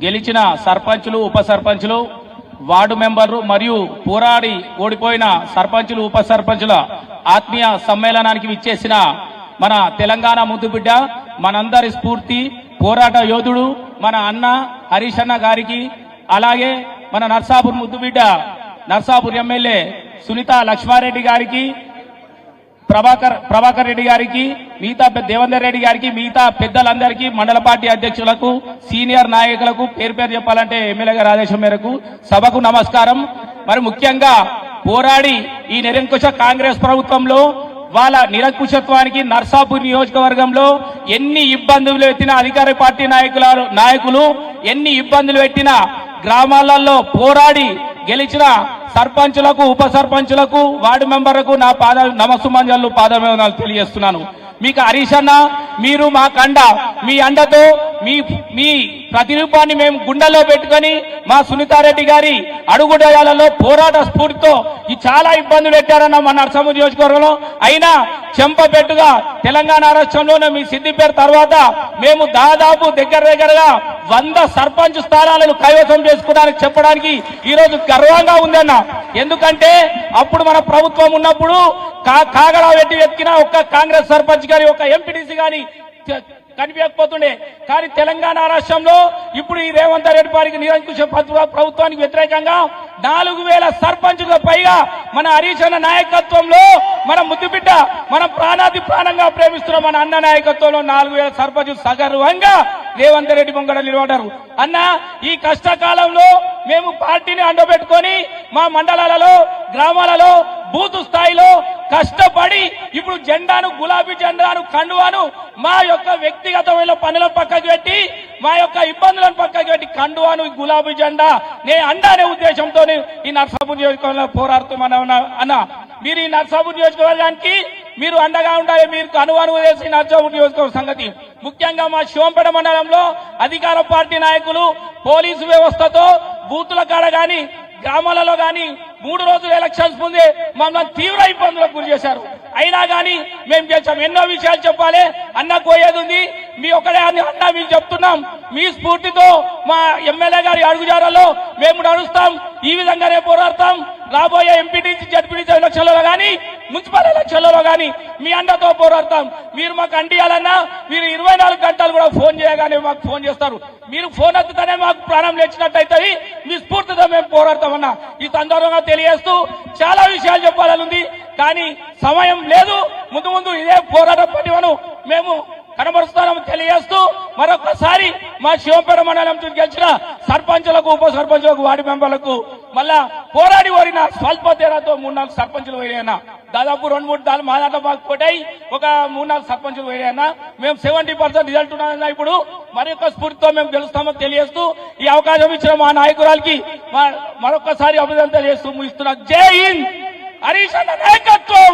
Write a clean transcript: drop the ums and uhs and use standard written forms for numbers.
గెలిచిన సర్పంచులు ఉప సర్పంచులు వార్డు మెంబర్లు మరియు పోరాడి ఓడిపోయిన సర్పంచులు ఉప సర్పంచుల ఆత్మీయ సమ్మేళనానికి విచ్చేసిన మన తెలంగాణ ముద్దుబిడ్డ మనందరి స్ఫూర్తి పోరాట యోధుడు మన అన్న హరీష్ అన్న గారికి, అలాగే మన నర్సాపూర్ ముద్దుబిడ్డ నర్సాపూర్ ఎమ్మెల్యే సునీత లక్ష్మారెడ్డి గారికి, ప్రభాకర్ రెడ్డి గారికి, మిగతా దేవేందర్ రెడ్డి గారికి, మిగతా పెద్దలందరికీ, మండల పార్టీ అధ్యక్షులకు, సీనియర్ నాయకులకు పేరు పేరు చెప్పాలంటే ఎమ్మెల్యే గారి ఆదేశం మేరకు సభకు నమస్కారం. మరి ముఖ్యంగా పోరాడి ఈ నిరంకుశ కాంగ్రెస్ ప్రభుత్వంలో వాళ్ళ నిరంకుశత్వానికి నర్సాపూర్ నియోజకవర్గంలో ఎన్ని ఇబ్బందులు పెట్టిన అధికార పార్టీ నాయకులు ఎన్ని ఇబ్బందులు పెట్టిన గ్రామాలలో పోరాడి గెలిచిన సర్పంచులకు ఉప సర్పంచులకు వార్డు మెంబర్లకు నా నమస్సుమంజలు పాదమేవనాలు తెలియజేస్తున్నాను. మీకు హరీష్ అన్న, మీరు మా కండ, మీ అండతో మీ ప్రతిరూపాన్ని మేము గుండెల్లో పెట్టుకొని మా సునీతారెడ్డి గారి అడుగుడయాలలో పోరాట స్ఫూర్తితో ఈ చాలా ఇబ్బందులు పెట్టారన్న మన నర్సాపూర్ నియోజకవర్గంలో. అయినా చెంపపెట్టుగా తెలంగాణ రాష్ట్రంలోనే మీ సిద్దిపేట తర్వాత మేము దాదాపు దగ్గరగా 100 సర్పంచ్ స్థానాలను కైవసం చేసుకున్నారని చెప్పడానికి ఈరోజు గర్వంగా ఉందన్న. ఎందుకంటే అప్పుడు మన ప్రభుత్వం ఉన్నప్పుడు కాగడా పెట్టి వెతికిన ఒక్క కాంగ్రెస్ సర్పంచ్ గాని ఒక ఎంపీటీసీ గాని కనిపించకపోతుండే. కానీ తెలంగాణ రాష్ట్రంలో ఇప్పుడు ఈ రేవంత్ రెడ్డి గారికి నిరంకుశ ప్రభుత్వానికి వ్యతిరేకంగా 4000 సర్పంచుల పైగా మన హరీష్ అన్న నాయకత్వంలో మన ముద్దుబిడ్డ మనం ప్రాణంగా ప్రేమిస్తున్న మన అన్న నాయకత్వంలో 4000 సర్పంచులు సగర్వంగా రేవంత్ రెడ్డి ముంగడ నిలబడ్డారు. అన్న ఈ కష్టకాలంలో మేము పార్టీని అండబెట్టుకొని మా మండలాలలో గ్రామాలలో బూత్ స్థాయిలో కష్టపడి ఇప్పుడు జెండాను గులాబీ జెండాను కండువాను మా యొక్క వ్యక్తిగతమైన పనులను పక్కకు పెట్టి మా యొక్క ఇబ్బందులను పక్కకు పెట్టి కండువాను గులాబీ జెండా అనే ఉద్దేశంతో ఈ నర్సాపూర్ నియోజకవర్గంలో పోరాడుతున్నామన్నా. అన్న మీరు ఈ నర్సాపూర్ నియోజకవర్గానికి మీరు అండగా ఉండాలి. మీరు అనువనువు చేసి నర్సాపూర్ నియోజకవర్గ సంగతి ముఖ్యంగా మా శివంపేట మండలంలో అధికార పార్టీ నాయకులు పోలీసు వ్యవస్థతో బూతుల కాడ గాని గ్రామాలలో గాని 3 రోజులు ఎలక్షన్స్ ముందే మమ్మల్ని తీవ్ర ఇబ్బందులకు గురి చేశారు. అయినా గానీ మేము చేసాం. ఎన్నో విషయాలు చెప్పాలి, అన్న పోయేది ఉంది. మీ ఒకటే అన్న మీకు చెప్తున్నాం, మీ స్ఫూర్తితో మా ఎమ్మెల్యే గారి అడుగుజాడల్లో మేము నడుస్తాం. ఈ విధంగానే పోరాడతాం. రాబోయే ఎంపీటీసీ జడ్పీటీసీ ఎలక్షన్లలో గానీ మున్సిపల్ ఎలక్షన్లలో గానీ మీ అండతో పోరాడతాం. మీరు మాకు అండియాలన్నా మీరు 24 గంటలు కూడా ఫోన్ చేయగానే మాకు ఫోన్ చేస్తారు. మీరు ఫోన్ ఎత్తుతేనే మాకు ప్రాణం లేచినట్టయితే మీ స్ఫూర్తితో మేము పోరాడతామన్నా. ఈ సందర్భంగా తెలియజేస్తూ చాలా విషయాలు చెప్పాలనుంది, కానీ సమయం లేదు. ముందు ఇదే పోరాట పటిమను మేము కనబరుస్తామని తెలియజేస్తూ మరొకసారి మా శివంపేట మండలం గెలిచిన సర్పంచులకు ఉప సర్పంచులకు వార్డు మెంబర్లకు మళ్ళా పోరాడి ఓడిన స్వల్ప తేడాతో 3-4 సర్పంచులు పోయినా దాదాపు 2-3 మా దాంట్లో మాకు పోటాయి ఒక 3-4 సర్పంచులు పోయినా మేము 70% రిజల్ట్ ఉన్నామన్నా. ఇప్పుడు మరొక స్ఫూర్తితో మేము గెలుస్తామని తెలియజేస్తూ ఈ అవకాశం ఇచ్చిన మా నాయకురాలకి మరొకసారి అభినందనలు తెలియజేస్తూ ముగిస్తున్నా. జై హింద్, హరీష్ అన్న నాయకత్వం.